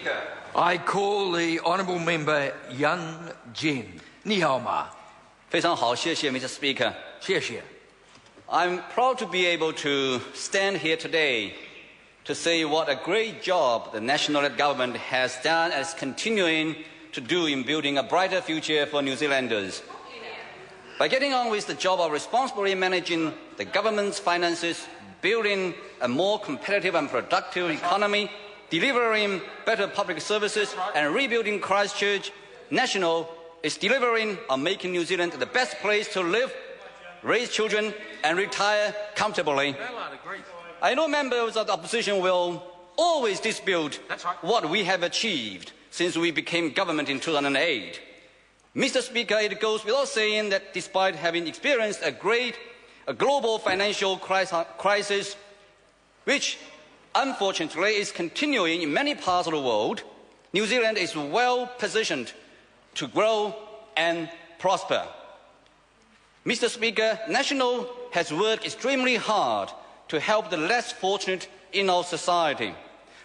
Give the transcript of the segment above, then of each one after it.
Speaker. I call the Honourable Member Yan Jin. 你好吗？非常好，谢谢 Mr. Speaker. 谢谢。 I'm proud to be able to stand here today to say what a great job the national government has done and is continuing to do in building a brighter future for New Zealanders. By getting on with the job of responsibly managing the government's finances, building a more competitive and productive economy, delivering better public services, and rebuilding Christchurch, National is delivering on making New Zealand the best place to live, raise children, and retire comfortably. I know members of the opposition will always dispute what we have achieved since we became government in 2008. Mr. Speaker, it goes without saying that despite having experienced a global financial crisis, which unfortunately is continuing in many parts of the world, New Zealand is well positioned to grow and prosper. Mr. Speaker, National has worked extremely hard to help the less fortunate in our society.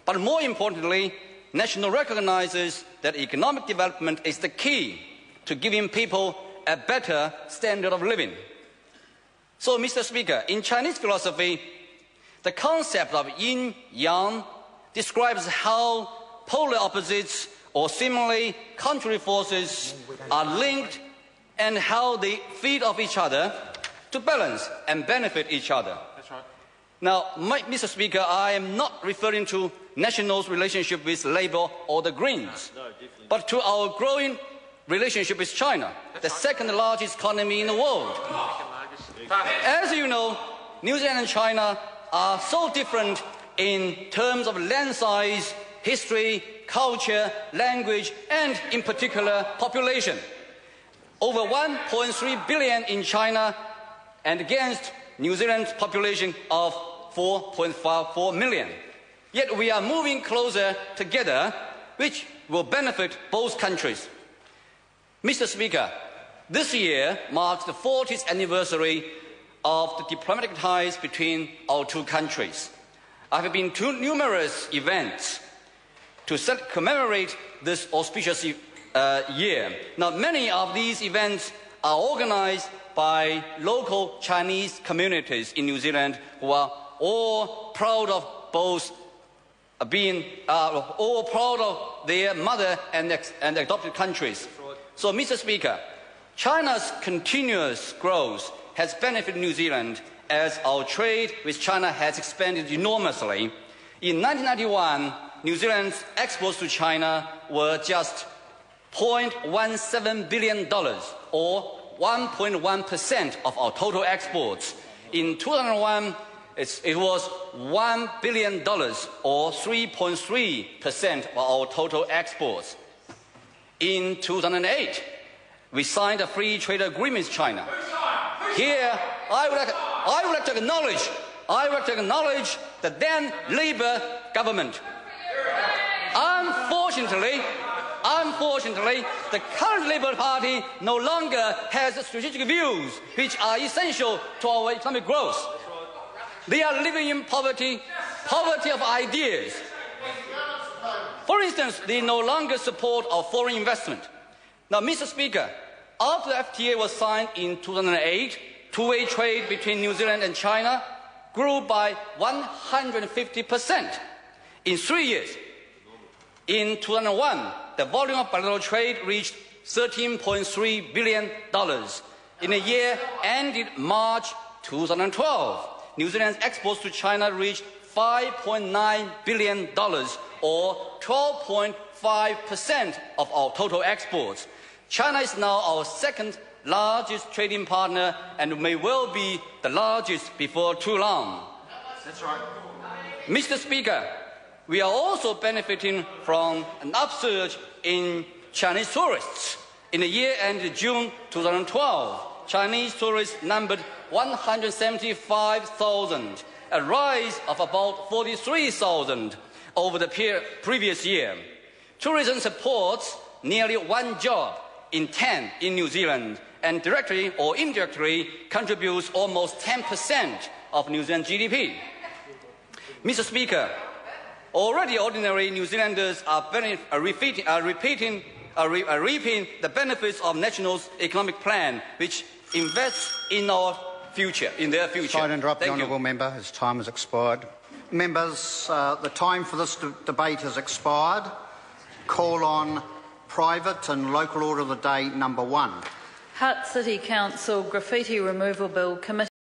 But more importantly, National recognises that economic development is the key to giving people a better standard of living. So, Mr. Speaker, in Chinese philosophy, the concept of yin-yang describes how polar opposites or seemingly contrary forces are linked and how they feed off each other to balance and benefit each other. That's right. Now, Mr. Speaker, I am not referring to National's relationship with Labour or the Greens, but to our growing relationship with China, the second largest economy in the world. As you know, New Zealand and China are so different in terms of land size, history, culture, language, and in particular, population. Over 1.3 billion in China and against New Zealand's population of 4.54 million. Yet we are moving closer together, which will benefit both countries. Mr. Speaker, this year marks the 40th anniversary of the diplomatic ties between our two countries. I have been to numerous events to commemorate this auspicious year. Now, many of these events are organized by local Chinese communities in New Zealand who are all proud of both all proud of their mother and adopted countries. So, Mr. Speaker, China's continuous growth has benefited New Zealand as our trade with China has expanded enormously. In 1991, New Zealand's exports to China were just $0.17 billion, or 1.1% of our total exports. In 2001, it was $1 billion, or 3.3% of our total exports. In 2008, we signed a free trade agreement with China. Here, I would like to acknowledge the then Labour government. Unfortunately, the current Labour Party no longer has strategic views which are essential to our economic growth. They are living in poverty of ideas. For instance, they no longer support our foreign investment. Now, Mr. Speaker, after the FTA was signed in 2008, two-way trade between New Zealand and China grew by 150% in 3 years. In 2001, the volume of bilateral trade reached $13.3 billion. In a year ended March 2012, New Zealand's exports to China reached $5.9 billion, or 12.5% of our total exports. China is now our second largest trading partner and may well be the largest before too long. That's right. Mr. Speaker, we are also benefiting from an upsurge in Chinese tourists. In the year ended June 2012, Chinese tourists numbered 175,000, a rise of about 43,000 over the previous year. Tourism supports nearly 1 job in 10 in New Zealand and directly or indirectly contributes almost 10% of New Zealand GDP. Mr. Speaker, Already ordinary New Zealanders are reaping the benefits of National's economic plan, which invests in our future, in their future. Sorry to interrupt the Thank you. honourable member. His time has expired. Members, the time for this debate has expired. Call on private and local order of the day number 1. Hutt City Council Graffiti Removal Bill Committee.